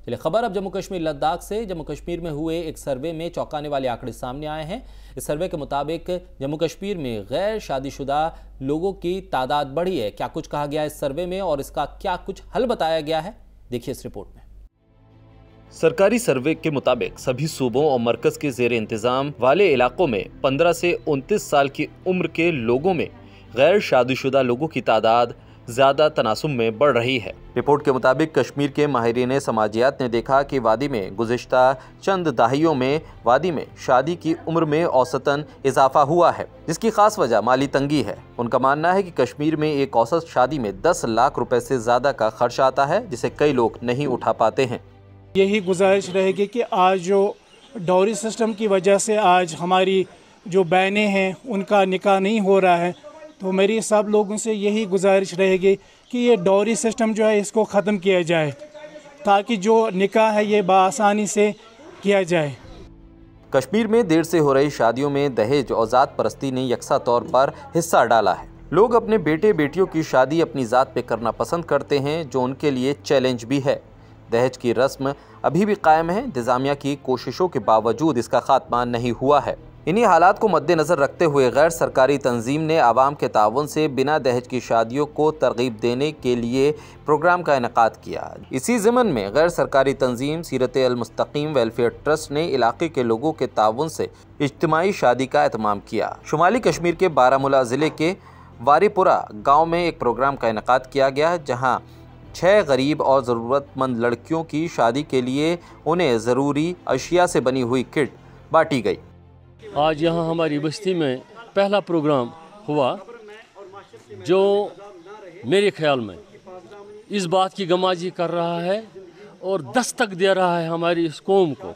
चलिए खबर अब जम्मू कश्मीर लद्दाख से। जम्मू कश्मीर में हुए एक सर्वे में चौंकाने वाले आंकड़े सामने आए हैं। इस सर्वे के मुताबिक जम्मू कश्मीर में गैर शादीशुदा लोगों की तादाद बढ़ी है। क्या कुछ कहा गया है इस सर्वे में और इसका क्या कुछ हल बताया गया है, देखिए इस रिपोर्ट में। सरकारी सर्वे के मुताबिक सभी सूबों और मरकज के जेर इंतजाम वाले इलाकों में 15 से 29 साल की उम्र के लोगों में गैर शादीशुदा लोगों की तादाद ज्यादा तनासुब में बढ़ रही है। रिपोर्ट के मुताबिक कश्मीर के माहिरीन समाजियात ने देखा कि वादी में गुज़िश्ता चंद दहाइयों में वादी में शादी की उम्र में औसतन इजाफा हुआ है, जिसकी खास वजह माली तंगी है। उनका मानना है कि कश्मीर में एक औसत शादी में 10 लाख रुपए से ज्यादा का खर्च आता है, जिसे कई लोग नहीं उठा पाते हैं। यही गुजारिश रहेगी कि आज जो डॉरी सिस्टम की वजह से आज हमारी जो बहनें हैं उनका निकाह नहीं हो रहा है, तो मेरी सब लोगों से यही गुजारिश रहेगी कि ये डॉरी सिस्टम जो है इसको ख़त्म किया जाए, ताकि जो निकाह है ये बआसानी से किया जाए। कश्मीर में देर से हो रही शादियों में दहेज और ज़ात परस्ती ने यकसा तौर पर हिस्सा डाला है। लोग अपने बेटे बेटियों की शादी अपनी ज़ात पे करना पसंद करते हैं, जो उनके लिए चैलेंज भी है। दहेज की रस्म अभी भी कायम है। इंतज़ामिया की कोशिशों के बावजूद इसका खात्मा नहीं हुआ है। इन्हीं हालात को मद्देनज़र रखते हुए गैर सरकारी तंजीम ने आवाम के ताउन से बिना दहेज की शादियों को तरगीब देने के लिए प्रोग्राम का इनेकाद किया। इसी ज़मन में गैर सरकारी तंजीम सीरत अल मुस्तकीम वेलफेयर ट्रस्ट ने इलाके के लोगों के ताउन से इज्तिमाई शादी का एहतमाम किया। शुमाली कश्मीर के बारामूला ज़िले के वारीपुरा गाँव में एक प्रोग्राम का इनेकाद किया गया, जहाँ 6 गरीब और ज़रूरतमंद लड़कियों की शादी के लिए उन्हें ज़रूरी अशिया से बनी हुई किट बांटी गई। आज यहाँ हमारी बस्ती में पहला प्रोग्राम हुआ, जो मेरे ख्याल में इस बात की गमाजी कर रहा है और दस्तक दे रहा है हमारी इस कौम को,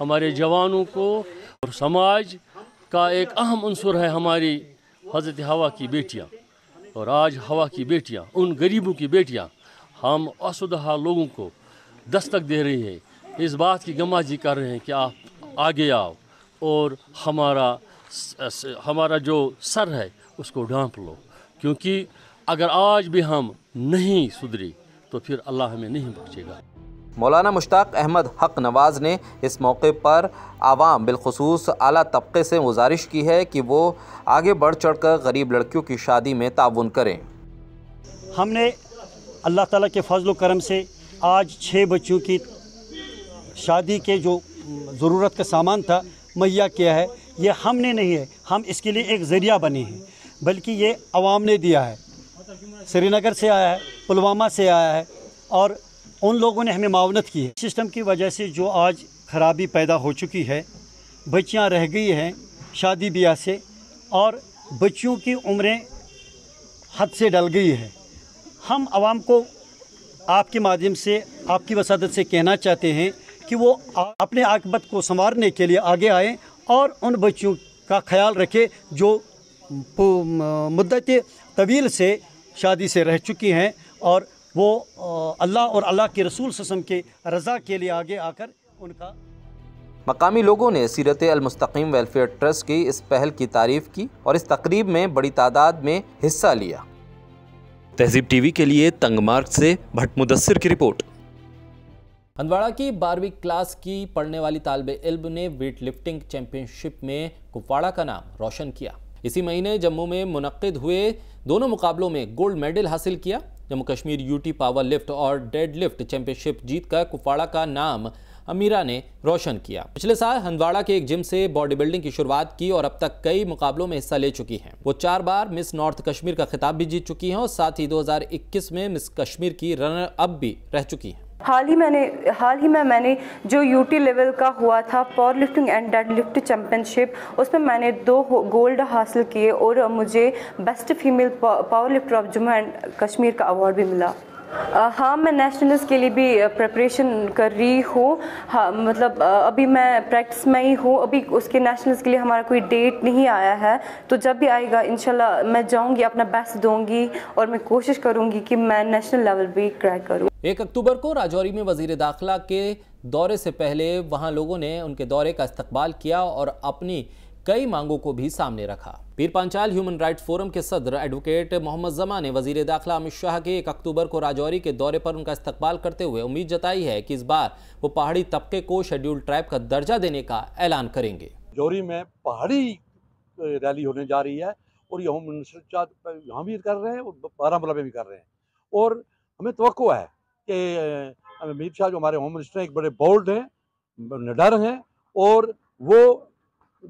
हमारे जवानों को, और समाज का एक अहम अंसुर है हमारी हज़रत हवा की बेटियाँ। और आज हवा की बेटियाँ, उन गरीबों की बेटियाँ हम असुदहा लोगों को दस्तक दे रही है, इस बात की गमाजी कर रहे हैं कि आप आगे आओ और हमारा जो सर है उसको ढांप लो, क्योंकि अगर आज भी हम नहीं सुधरी तो फिर अल्लाह हमें नहीं बख्शेगा। मौलाना मुश्ताक अहमद हक नवाज़ ने इस मौके पर आवाम बिलखुसूस आला तबके से गुजारिश की है कि वो आगे बढ़ चढ़ कर गरीब लड़कियों की शादी में ताउन करें। हमने अल्लाह ताला के फजल करम से आज 6 बच्चों की शादी के जो ज़रूरत का सामान था मुहैया किया है। ये हमने नहीं है, हम इसके लिए एक ज़रिया बने हैं, बल्कि ये आवाम ने दिया है। श्रीनगर से आया है, पुलवामा से आया है, और उन लोगों ने हमें मावनत की है। सिस्टम की वजह से जो आज ख़राबी पैदा हो चुकी है, बच्चियां रह गई हैं शादी ब्याह से, और बच्चियों की उम्रें हद से डल गई है। हम आवाम को आपके माध्यम से, आपकी वसादत से कहना चाहते हैं कि वो अपने आक़िबत को संवारने के लिए आगे आएँ और उन बच्चियों का ख्याल रखें जो मुद्दत तवील से शादी से रह चुकी हैं, और वो अल्लाह और अल्लाह के रसूल सल्लल्लाहु अलैहि वसल्लम के रज़ा के लिए आगे आकर उनका। मकामी लोगों ने सीरत अल मुस्तकीम वेलफेयर ट्रस्ट की इस पहल की तारीफ़ की और इस तकरीब में बड़ी तादाद में हिस्सा लिया। तहज़ीब टीवी के लिए तंगमार्ग से भट्ट मुदस्सिर की रिपोर्ट। हंदवाड़ा की 12वीं क्लास की पढ़ने वाली तालिबे इल्म ने वेट लिफ्टिंग चैंपियनशिप में कुपवाड़ा का नाम रोशन किया। इसी महीने जम्मू में मुनक्किद हुए दोनों मुकाबलों में गोल्ड मेडल हासिल किया। Jammu Kashmir UT power lift और डेड लिफ्ट चैंपियनशिप जीतकर कुपवाड़ा का नाम अमीरा ने रोशन किया। पिछले साल हंदवाड़ा के एक जिम से बॉडी बिल्डिंग की शुरुआत की और अब तक कई मुकाबलों में हिस्सा ले चुकी हैं। वो 4 बार मिस नॉर्थ कश्मीर का खिताब भी जीत चुकी हैं और साथ ही 2021 में मिस कश्मीर की रनर अप भी रह चुकी हैं। हाल ही में मैंने जो यूटी लेवल का हुआ था power lifting and dead lift championship, उसमें मैंने 2 गोल्ड हासिल किए और मुझे best female power lifter of Jammu and Kashmir का अवार्ड भी मिला। हाँ, मैं नेशनल्स के लिए भी प्रिपरेशन कर रही हूँ। हाँ, मतलब अभी मैं प्रैक्टिस में ही हूँ। अभी उसके नेशनल्स के लिए हमारा कोई डेट नहीं आया है, तो जब भी आएगा इंशाल्लाह मैं जाऊँगी, अपना बेस्ट दूँगी और मैं कोशिश करूँगी कि मैं नेशनल लेवल भी क्रैक करूँ। 1 अक्टूबर को राजौरी में वजीर दाखिला के दौरे से पहले वहाँ लोगों ने उनके दौरे का इस्तकबाल किया और अपनी कई मांगों को भी सामने रखा। पीर पांचाल ह्यूमन राइट्स फोरम के सदर एडवोकेट मोहम्मद जमा ने वजीर दाखिला अमित शाह के 1 अक्टूबर को राजौरी के दौरे पर उनका इस्तकबाल करते हुए उम्मीद जताई है कि इस बार वो पहाड़ी तबके को शेड्यूल्ड ट्राइब का दर्जा देने का ऐलान करेंगे। राजौरी में पहाड़ी रैली होने जा रही है और ये होम मिनिस्टर यहाँ भी कर रहे हैं और बारामूला में भी कर रहे हैं, और हमें तवक्को है कि अमित शाह जो हमारे होम मिनिस्टर हैं एक बड़े बोल्ड हैं, निडर हैं और वो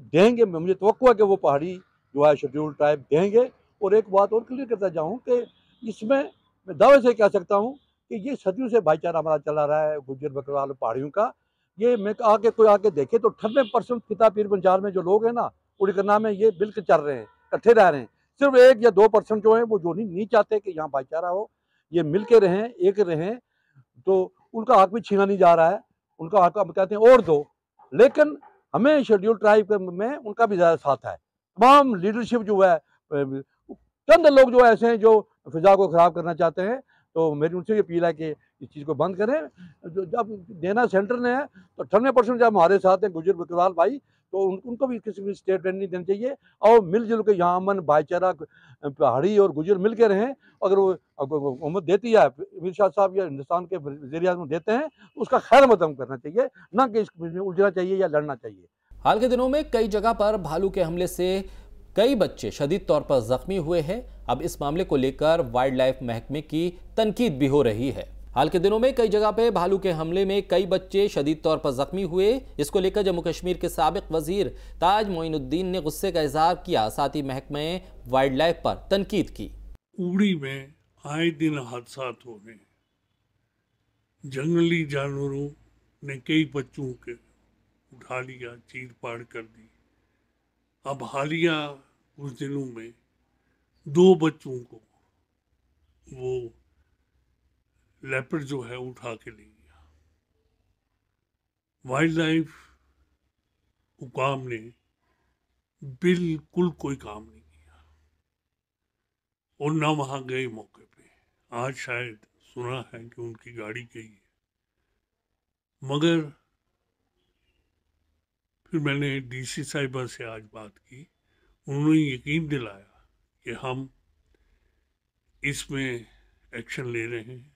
देंगे। मुझे तवक्को है कि वो पहाड़ी जो है शेड्यूल्ड ट्राइब देंगे। और एक बात और क्लियर करता जाऊँ कि इसमें मैं दावे से कह सकता हूँ कि ये सदियों से भाईचारा हमारा चला रहा है गुज्जर बकरवाल पहाड़ियों का। ये मैं कोई आके देखे तो 98% किता पीर पंचाल में जो लोग हैं ना उनके नाम में ये बिल्कुल चल रहे हैं, इकट्ठे रह रहे हैं। सिर्फ 1 या 2% जो है वो जो नहीं चाहते कि यहाँ भाईचारा हो, ये मिल के रहें, एक रहें, तो उनका हक भी छीना नहीं जा रहा है। उनका हक हम कहते हैं और दो, लेकिन हमें शेड्यूल ट्राइब में उनका भी ज़्यादा साथ है। तमाम लीडरशिप जो है, चंद लोग जो ऐसे हैं जो फिजा को ख़राब करना चाहते हैं, तो मेरी उनसे ये अपील है कि इस चीज़ को बंद करें। जब देना सेंटर ने है तो 98% जब हमारे साथ हैं गुज्जर बकरवाल भाई, तो उनको भी किसी भी स्टेटमेंट नहीं देना चाहिए और मिलजुल के यहाँ अमन भाईचारा पहाड़ी और गुज्जर मिल के रहें। अगर वो हुकूमत देती है, अमित शाह साहब या हिंदुस्तान के वज़ीर आज़म देते हैं, तो उसका खैर मकदम करना चाहिए, ना कि इसमें उलझना चाहिए या लड़ना चाहिए। हाल के दिनों में कई जगह पर भालू के हमले से कई बच्चे शदीद तौर पर जख्मी हुए हैं। अब इस मामले को लेकर वाइल्ड लाइफ महकमे की तनकीद भी हो रही है। हाल के दिनों में कई जगह पे भालू के हमले में कई बच्चे शदीद तौर पर जख्मी हुए। इसको लेकर जम्मू कश्मीर के साबिक वजीर ताज मोइनुद्दीन ने गुस्से का इजहार किया, साथ ही महकमे वाइल्ड लाइफ पर तनकीद की। उड़ी में आए दिन हादसा हो रहे हैं। जंगली जानवरों ने कई बच्चों के उठा लिया, चीर फाड़ कर दी। अब हालिया कुछ दिनों में 2 बच्चों को वो लेपर्ड जो है उठा के ले गया। वाइल्ड लाइफ हुकाम ने बिल्कुल कोई काम नहीं किया और ना वहाँ गए मौके पे। आज शायद सुना है कि उनकी गाड़ी गई है, मगर फिर मैंने डीसी साहिबा से आज बात की, उन्होंने यकीन दिलाया कि हम इसमें एक्शन ले रहे हैं।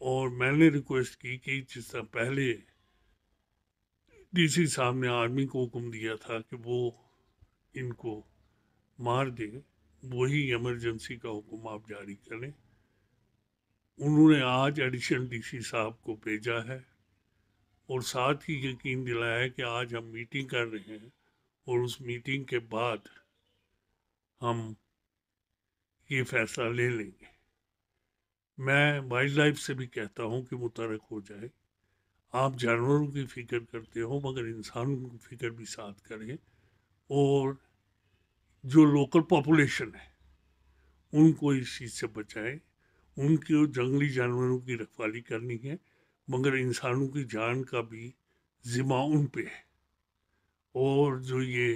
और मैंने रिक्वेस्ट की कि जिस तरह पहले डीसी साहब ने आर्मी को हुक्म दिया था कि वो इनको मार दे, वही इमरजेंसी का हुक्म आप जारी करें। उन्होंने आज एडिशनल डीसी साहब को भेजा है और साथ ही यकीन दिलाया है कि आज हम मीटिंग कर रहे हैं और उस मीटिंग के बाद हम ये फैसला ले लेंगे। मैं वाइल्ड लाइफ से भी कहता हूँ कि मुतरक हो जाए। आप जानवरों की फ़िक्र करते हो मगर इंसानों की फ़िक्र भी साथ करें और जो लोकल पॉपुलेशन है उनको इस चीज़ से बचाएं। उनकी जंगली जानवरों की रखवाली करनी है मगर इंसानों की जान का भी ज़िम्मा उन पे है। और जो ये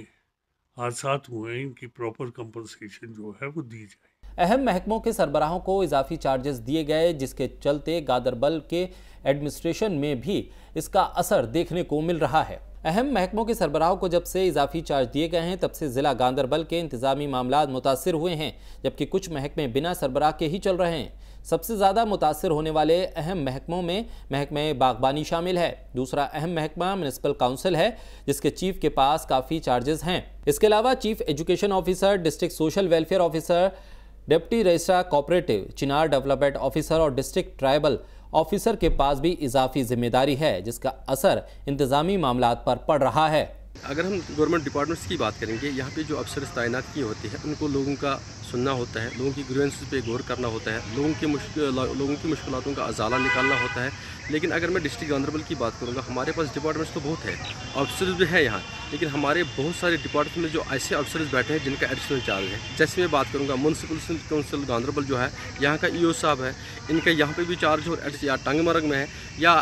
हादसात हुए हैं इनकी प्रॉपर कंपनसेशन जो है वो दी जाए। अहम महकमों के सरबराहों को इजाफी चार्जेस दिए गए, जिसके चलते गांदरबल के एडमिनिस्ट्रेशन में भी इसका असर देखने को मिल रहा है। अहम महकमों के सरबराहों को जब से इजाफी चार्ज दिए गए हैं तब से ज़िला गांदरबल के इंतजामी मामलात मुतासिर हुए हैं, जबकि कुछ महकमे बिना सरबराह के ही चल रहे हैं। सबसे ज़्यादा मुतासिर होने वाले अहम महकमों में महकमे बागबानी शामिल है। दूसरा अहम महकमा म्युनिसिपल काउंसिल है, जिसके चीफ के पास काफ़ी चार्जेस हैं। इसके अलावा chief education officer, district social welfare officer, deputy registrar cooperative, Chinar development officer और डिस्ट्रिक्ट ट्राइबल ऑफिसर के पास भी इजाफी जिम्मेदारी है, जिसका असर इंतजामी मामलात पर पड़ रहा है। अगर हम गवर्नमेंट डिपार्टमेंट्स की बात करेंगे, यहाँ पे जो अफसर तैनात किए होते हैं उनको लोगों का सुनना होता है, लोगों की ग्रीवेंसेस पे गौर करना होता है, लोगों की मुश्किलातों का अजाला निकालना होता है। लेकिन अगर मैं डिस्ट्रिक्ट गांदरबल की बात करूँगा, हमारे पास डिपार्टमेंट्स तो बहुत है, अफसर्स भी हैं यहाँ, लेकिन हमारे बहुत सारे डिपार्टमेंट में जो ऐसे अफसर्स बैठे हैं जिनका एडिशनल चार्ज है। जैसे मैं बात करूँगा म्युनिसिपल काउंसिल गांदरबल जो है, यहाँ का ईओ साहब है, इनका यहाँ पे भी चार्ज हो, या टंगमरग में है, या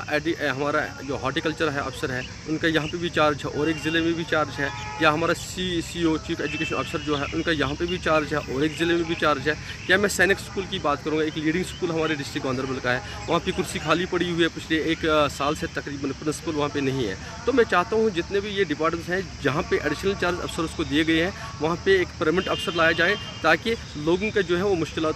हमारा जो हॉर्टिकल्चर है अफसर है उनका यहाँ पे भी चार्ज है, और एक ज़िले में भी चार्ज है, या हमारा CEO चीफ एजुकेशन अफसर जो है उनका यहाँ पे भी चार्ज है, और एक ज़िले में भी चार्ज है। या मैं सैनिक स्कूल की बात करूँगा, एक लीडिंग स्कूल हमारे डिस्ट्रिक्ट गांधरबल का है, वहाँ की कुर्सी खाली पड़ी हुई है, पिछले 1 साल से तकरीबन प्रिंसिपल वहाँ पे नहीं है। तो मैं चाहता हूँ जितने भी ये डिपार्टमेंट्स हैं जहाँ पे एडिशनल चार्ज अफसर उसको दिए गए हैं, वहाँ पे एक परमानेंट अफसर लाया जाए, ताकि लोगों का जो है वो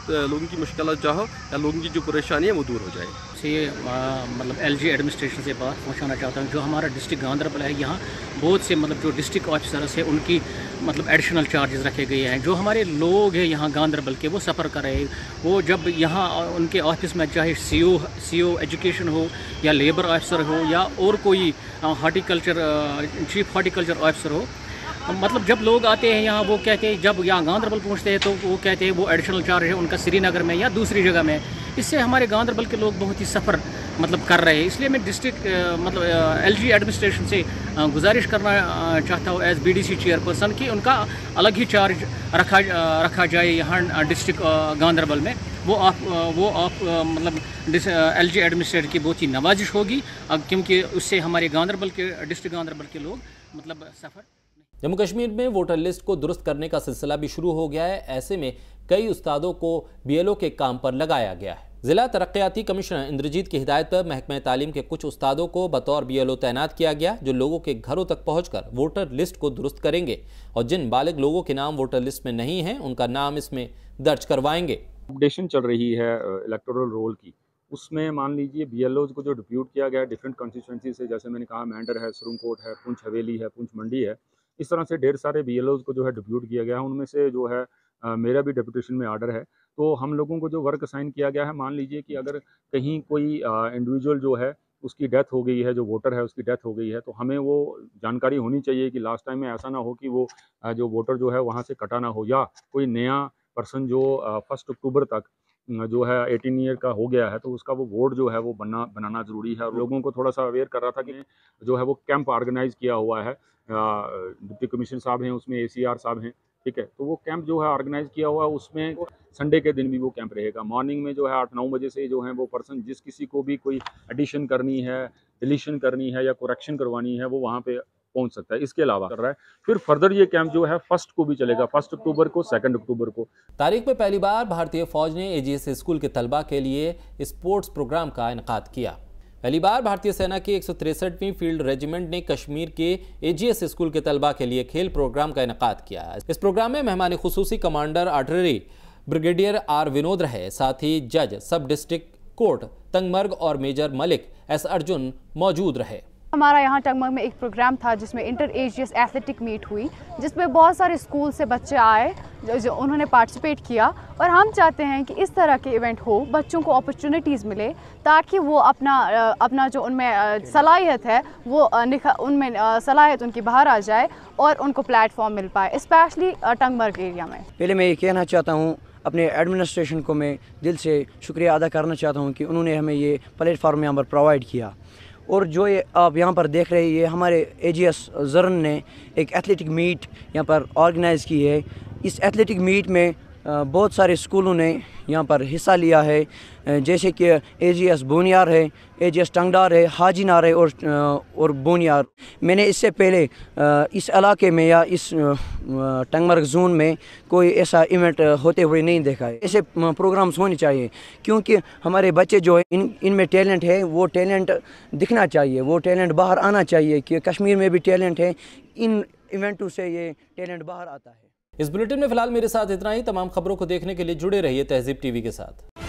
लोगों की मुश्किलात जो हो या लोगों की जो परेशानी है वो दूर हो जाए। से मतलब LG एडमिनिस्ट्रेशन से बात पहुँचाना चाहता हूँ, जो हमारा डिस्ट्रिक्ट गांधरबल है, यहाँ बहुत से मतलब जो डिस्ट्रिक्ट ऑफिसर्स है उनकी मतलब एडिशनल चार्जेस रखे गए हैं। जो हमारे लोग हैं यहाँ गांधरबल के, वो सफ़र कर रहे हैं, वो जब यहाँ उनके ऑफिस में चाहे CO एजुकेशन हो या लेबर ऑफिसर हो या और कोई चीफ हॉर्टिकल्चर ऑफिसर हो, मतलब जब लोग आते हैं यहाँ, वो कहते हैं जब यहाँ गांधरबल पहुँचते हैं तो वो कहते हैं वो एडिशनल चार्ज है उनका श्रीनगर में या दूसरी जगह में। इससे हमारे गांधरबल के लोग बहुत ही सफ़र मतलब कर रहे हैं। इसलिए मैं डिस्ट्रिक्ट मतलब LG एडमिनिस्ट्रेशन से गुजारिश करना चाहता हूँ एज BDC चेयरपर्सन कि उनका अलग ही चार्ज रखा जाए यहाँ डिस्ट्रिक्ट गांधरबल में। वो आप मतलब LG एडमिनिस्ट्रेटर की बहुत ही नवाजिश होगी, क्योंकि उससे हमारे डिस्ट्रिक्ट गांधरबल के लोग मतलब सफ़र। जम्मू कश्मीर में वोटर लिस्ट को दुरुस्त करने का सिलसिला भी शुरू हो गया है। ऐसे में कई उस्तादों को BLO के काम पर लगाया गया है। जिला तरक्याती कमिश्नर इंद्रजीत की हिदायत पर महकमा तालीम के कुछ उस्तादों को बतौर BLO तैनात किया गया, जो लोगों के घरों तक पहुंचकर वोटर लिस्ट को दुरुस्त करेंगे और जिन बालिग लोगों के नाम वोटर लिस्ट में नहीं हैं उनका नाम इसमें दर्ज करवाएंगे। अपडेशन चल रही है इलेक्टोरल रोल की, उसमें मान लीजिए BLOs को जो डिप्यूट किया गया है डिफरेंट कॉन्स्टिट्यूंसी से, जैसे मैंने कहा मैंडर है, सुरंगकोट है, पुंछ हवेली है, पुंछ मंडी है, इस तरह से ढेर सारे BLOs को जो है डिप्यूट किया गया है। उनमें से जो है मेरा भी डिप्यूटेशन में आर्डर है। तो हम लोगों को जो वर्क असाइन किया गया है, मान लीजिए कि अगर कहीं कोई इंडिविजुअल जो है उसकी डेथ हो गई है, जो वोटर है उसकी डेथ हो गई है, तो हमें वो जानकारी होनी चाहिए कि लास्ट टाइम में ऐसा ना हो कि वो जो वोटर जो है वहाँ से कटा ना हो, या कोई नया पर्सन जो 1 अक्टूबर तक जो है 18 ईयर का हो गया है तो उसका वो वोट जो है वो बनाना ज़रूरी है। और लोगों को थोड़ा सा अवेयर कर रहा था कि जो है वो कैंप ऑर्गेनाइज किया हुआ है, डिप्टी कमिश्नर साहब हैं उसमें, ACR साहब हैं, ठीक है। तो वो कैंप जो है ऑर्गेनाइज किया हुआ है, उसमें संडे के दिन भी वो कैंप रहेगा। मॉर्निंग में जो है 8-9 बजे से जो है वो पर्सन जिस किसी को भी कोई एडिशन करनी है, डिलीशन करनी है या करेक्शन करवानी है, वो वहाँ पे पहुंच सकता है। इसके अलावा कर रहा है फिर फर्दर ये कैंप जो है 1 को भी चलेगा, 1 अक्टूबर को, 2 अक्टूबर को। तारीख में पहली बार भारतीय फौज ने AGS स्कूल के तलबा के लिए स्पोर्ट्स प्रोग्राम का इनेकाद किया। पहली बार भारतीय सेना की 163वीं फील्ड रेजिमेंट ने कश्मीर के AGS स्कूल के तलबा के लिए खेल प्रोग्राम का इनेकाद किया। इस प्रोग्राम में मेहमान खुसूसी commander artillery brigadier R Vinod रहे, साथ ही जज सब डिस्ट्रिक्ट कोर्ट तंगमर्ग और मेजर मलिक S अर्जुन मौजूद रहे। हमारा यहाँ टंगमर्ग में एक प्रोग्राम था जिसमें इंटर AGS एथलेटिक मीट हुई, जिसमें बहुत सारे स्कूल से बच्चे आए जो उन्होंने पार्टिसिपेट किया। और हम चाहते हैं कि इस तरह के इवेंट हो, बच्चों को अपॉर्चुनिटीज़ मिले, ताकि वो अपना जो उनमें सलाहियत है वो उनमें सलाहियत उनकी बाहर आ जाए और उनको प्लेटफॉर्म मिल पाए, स्पेशली टंगमर्ग एरिया में। पहले मैं ये कहना चाहता हूँ अपने एडमिनिस्ट्रेशन को, मैं दिल से शुक्रिया अदा करना चाहता हूँ कि उन्होंने हमें ये प्लेटफॉर्म यहाँ पर प्रोवाइड किया। और जो ये आप यहाँ पर देख रहे हैं, ये हमारे AGS ज़रन ने एक एथलेटिक मीट यहाँ पर ऑर्गेनाइज़ की है। इस एथलेटिक मीट में बहुत सारे स्कूलों ने यहाँ पर हिस्सा लिया है, जैसे कि AGS बोनियार है, AGS टंगडार है, हाजीनार है और बोनियार। मैंने इससे पहले इस इलाके में या इस टंगमर्ग जोन में कोई ऐसा इवेंट होते हुए नहीं देखा है। ऐसे प्रोग्राम्स होने चाहिए, क्योंकि हमारे बच्चे जो है इनमें टैलेंट है, वो टैलेंट दिखना चाहिए, वो टैलेंट बाहर आना चाहिए कि कश्मीर में भी टैलेंट है। इन इवेंटों से ये टैलेंट बाहर आता है। इस बुलेटिन में फिलहाल मेरे साथ इतना ही। तमाम खबरों को देखने के लिए जुड़े रहिए तहज़ीब TV के साथ।